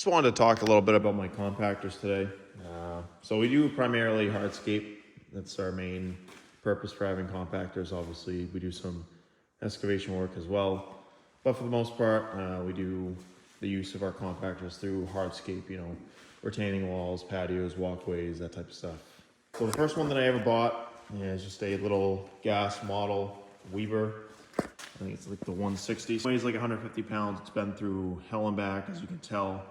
Just wanted to talk a little bit about my compactors today. So we do primarily hardscape. That's our main purpose for having compactors. Obviously, we do some excavation work as well. But for the most part, we do the use of our compactors through hardscape, retaining walls, patios, walkways, that type of stuff. So the first one that I ever bought is just a little gas model Weber. I think it's like the 160. It weighs like 150 pounds. It's been through hell and back, as you can tell.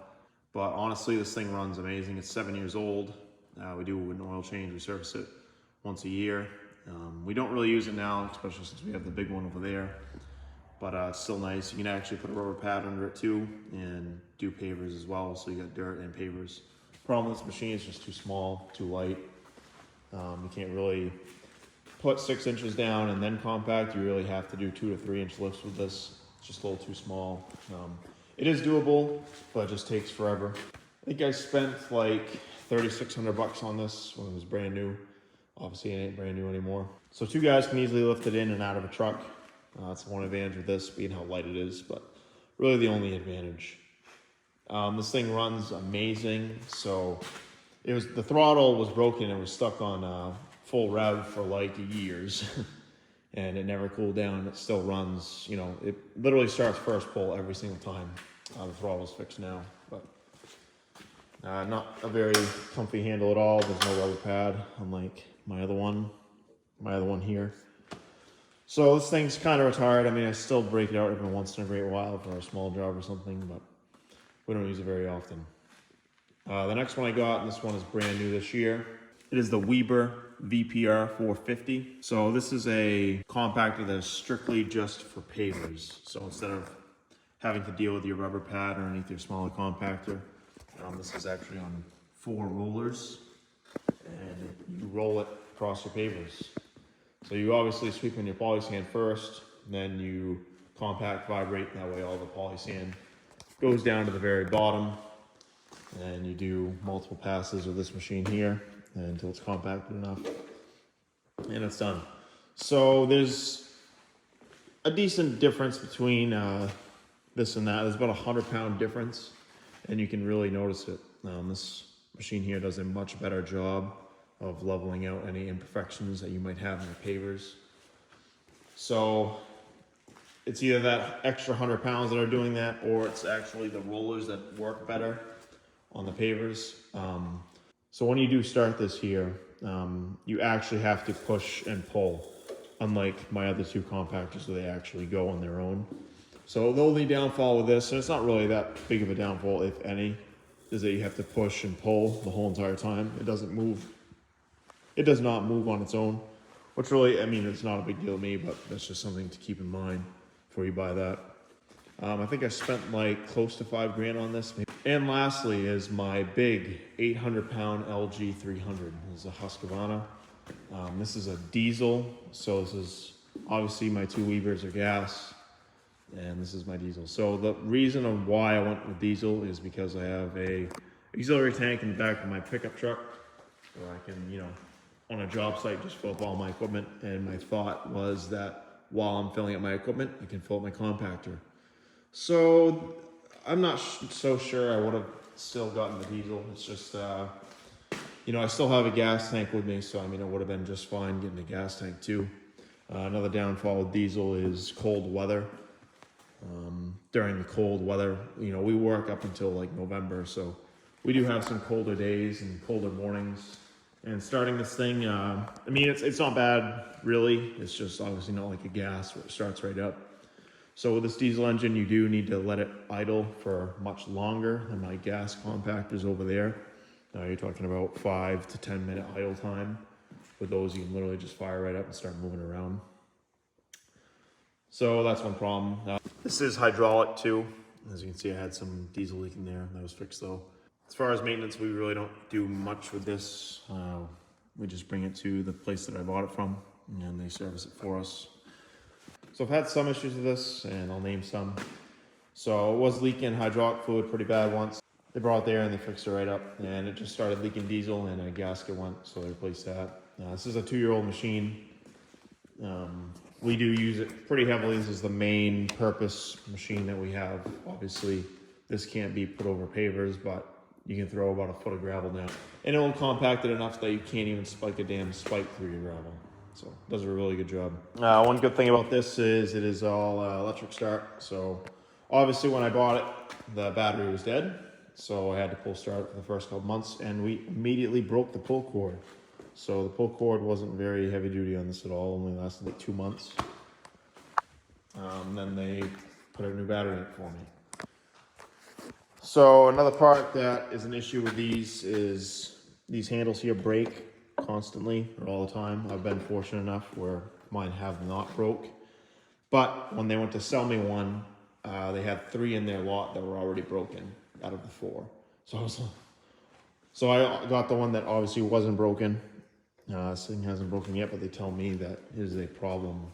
But honestly, this thing runs amazing. It's 7 years old. We do an oil change. We service it once a year. We don't really use it now, especially since we have the big one over there. But it's still nice. You can actually put a rubber pad under it too and do pavers as well. So you got dirt and pavers. Problem with this machine is just too small, too light. You can't really put 6 inches down and then compact. You really have to do 2 to 3 inch lifts with this. It's just a little too small. It is doable, but it just takes forever. I think I spent like $3,600 on this when it was brand new. Obviously, it ain't brand new anymore. So 2 guys can easily lift it in and out of a truck. That's one advantage with this, being how light it is, but really the only advantage. This thing runs amazing. So the throttle was broken and was stuck on full rev for like years. And it never cooled down. It still runs, it literally starts first pull every single time. The throttle's fixed now, but not a very comfy handle at all. There's no rubber pad, unlike my other one here. So this thing's kind of retired. I mean, I still break it out every once in a great while for a small job or something, but we don't use it very often. The next one I got, and this one is brand new this year. It is the Weber VPR 450. So this is a compactor that is strictly just for pavers. So instead of having to deal with your rubber pad underneath your smaller compactor, this is actually on 4 rollers, and you roll it across your pavers. So you obviously sweep in your poly sand first, then you compact, vibrate, that way all the poly sand goes down to the very bottom, and you do multiple passes with this machine here until it's compacted enough, and it's done. So there's a decent difference between this and that. There's about 100-pound difference, and you can really notice it. This machine here does a much better job of leveling out any imperfections that you might have in your pavers. So it's either that extra 100 pounds that are doing that, or it's actually the rollers that work better on the pavers. So when you do start this here, you actually have to push and pull, unlike my other 2 compactors where they actually go on their own. So the only downfall with this, and it's not really that big of a downfall, if any, is that you have to push and pull the whole entire time. It doesn't move. It does not move on its own, which really, I mean, it's not a big deal to me, but that's just something to keep in mind before you buy that. I think I spent like close to $5 grand on this. And lastly is my big 800-pound LG 300. This is a Husqvarna. This is a diesel, so this is obviously my 2 Webers are gas, and this is my diesel. So the reason of why I went with diesel is because I have a auxiliary tank in the back of my pickup truck, where I can, on a job site, just fill up all my equipment. And my thought was that while I'm filling up my equipment, I can fill up my compactor. So I'm not so sure I would have still gotten the diesel. It's just, I still have a gas tank with me, so I mean, it would have been just fine getting a gas tank too. Another downfall with diesel is cold weather. During the cold weather, we work up until like November, so we do have some colder days and colder mornings. And starting this thing, I mean, it's not bad, really. It's just obviously not like a gas where it starts right up. So with this diesel engine, you do need to let it idle for much longer than my gas compactors over there. Now you're talking about 5 to 10 minute idle time. With those, you can literally just fire right up and start moving around. So that's one problem. This is hydraulic too. As you can see, I had some diesel leak in there. That was fixed though. As far as maintenance, we really don't do much with this. We just bring it to the place that I bought it from, and they service it for us. So I've had some issues with this, and I'll name some. So it was leaking hydraulic fluid pretty bad once. They brought it there and they fixed it right up, and it just started leaking diesel, and a gasket went, so they replaced that. This is a 2-year-old machine. We do use it pretty heavily. This is the main purpose machine that we have. Obviously, This can't be put over pavers, but you can throw about a foot of gravel down. And it will compact it enough that you can't even spike a damn spike through your gravel. So it does a really good job. One good thing about this is it is all electric start. So obviously when I bought it, the battery was dead. So I had to pull start it for the first couple months, and we immediately broke the pull cord. So the pull cord wasn't very heavy duty on this at all, only lasted like 2 months. Then they put a new battery in it for me. So another part that is an issue with these is these handles here break constantly or all the time. I've been fortunate enough where mine have not broke. But when they went to sell me one, they had 3 in their lot that were already broken out of the 4. So I got the one that obviously wasn't broken. This thing hasn't broken yet, but they tell me that is a problem.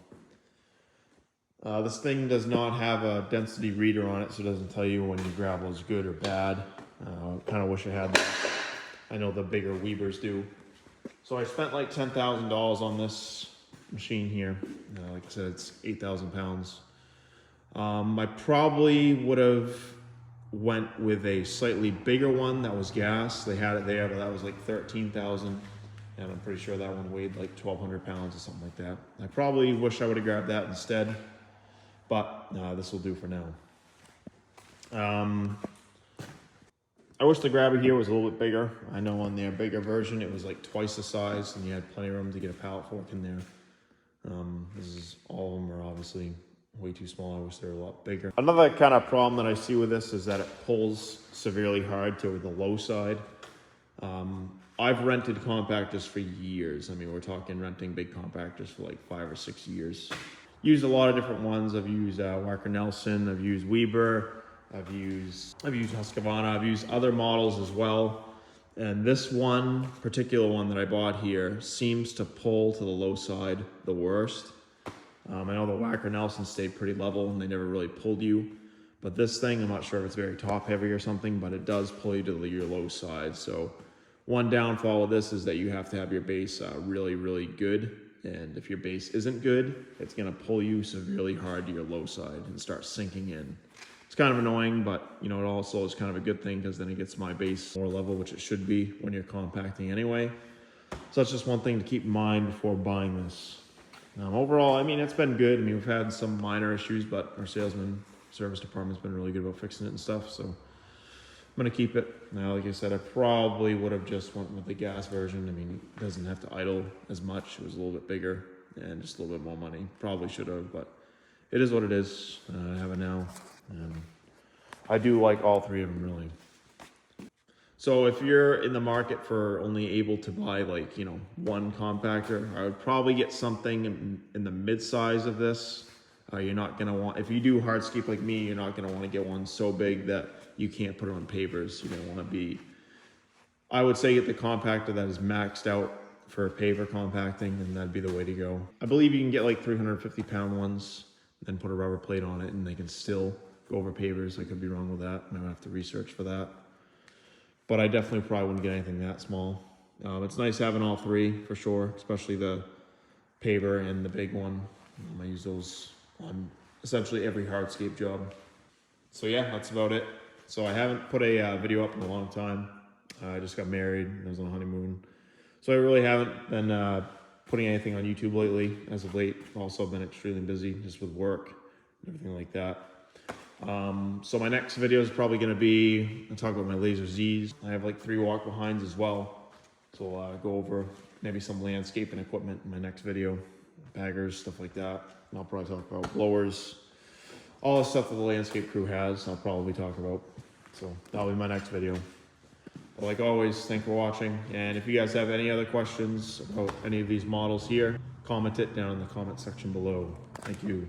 This thing does not have a density reader on it, so it doesn't tell you when your gravel is good or bad. I kind of wish I had that. I know the bigger Webers do. So I spent like $10,000 on this machine here. Like I said, it's 8,000 pounds. I probably would have went with a slightly bigger one that was gas. They had it there, but that was like 13,000. And I'm pretty sure that one weighed like 1,200 pounds or something like that. I probably wish I would have grabbed that instead, but this will do for now. I wish the grabber here was a little bit bigger. I know on their bigger version, it was like twice the size, and you had plenty of room to get a pallet fork in there. All of them are obviously way too small. I wish they were a lot bigger. Another kind of problem that I see with this is that it pulls severely hard to the low side. I've rented compactors for years. I mean, we're talking renting big compactors for like 5 or 6 years. Used a lot of different ones. I've used Walker Nelson, I've used Weber, I've used Husqvarna, I've used other models as well. And this one, particular one that I bought here, seems to pull to the low side the worst. I know the Walker Nelson stayed pretty level and they never really pulled you. But this thing, I'm not sure if it's very top heavy or something, but it does pull you to your low side. So one downfall of this is that you have to have your base really, really good. And if your base isn't good, it's gonna pull you severely hard to your low side and start sinking in. It's kind of annoying, but you know, it also is kind of a good thing because then it gets my base more level, which it should be when you're compacting anyway. So that's just one thing to keep in mind before buying this. Overall, I mean, it's been good. I mean, we've had some minor issues, but our service department's been really good about fixing it and stuff. So I'm gonna keep it. Now, like I said, I probably would have just went with the gas version. I mean, it doesn't have to idle as much. It was a little bit bigger and just a little bit more money. Probably should have, but it is what it is. I have it now. I do like all 3 of them, really. So if you're in the market for only able to buy like, you know, one compactor, I would probably get something in the mid-size of this. You're not gonna want, if you do hardscape like me, you're not gonna want to get one so big that you can't put it on pavers. You're gonna want to be, I would say, get the compactor that is maxed out for paver compacting, and that'd be the way to go. I believe you can get like 350-pound ones, then put a rubber plate on it, and they can still go over pavers. I could be wrong with that. I might have to research for that. But I definitely probably wouldn't get anything that small. It's nice having all 3 for sure, especially the paver and the big one. I use those on essentially every hardscape job. So yeah, that's about it. So I haven't put a video up in a long time. I just got married, I was on a honeymoon. So I really haven't been putting anything on YouTube lately, as of late. Also, I've been extremely busy just with work and everything like that. So my next video is probably gonna be, I'll talk about my Laser Zs. I have like 3 walk behinds as well. So I'll go over maybe some landscaping equipment in my next video. Baggers, stuff like that. And I'll probably talk about blowers. All the stuff that the landscape crew has, I'll probably talk about. So that'll be my next video. But like always, thanks for watching. And if you guys have any other questions about any of these models here, comment it down in the comment section below. Thank you.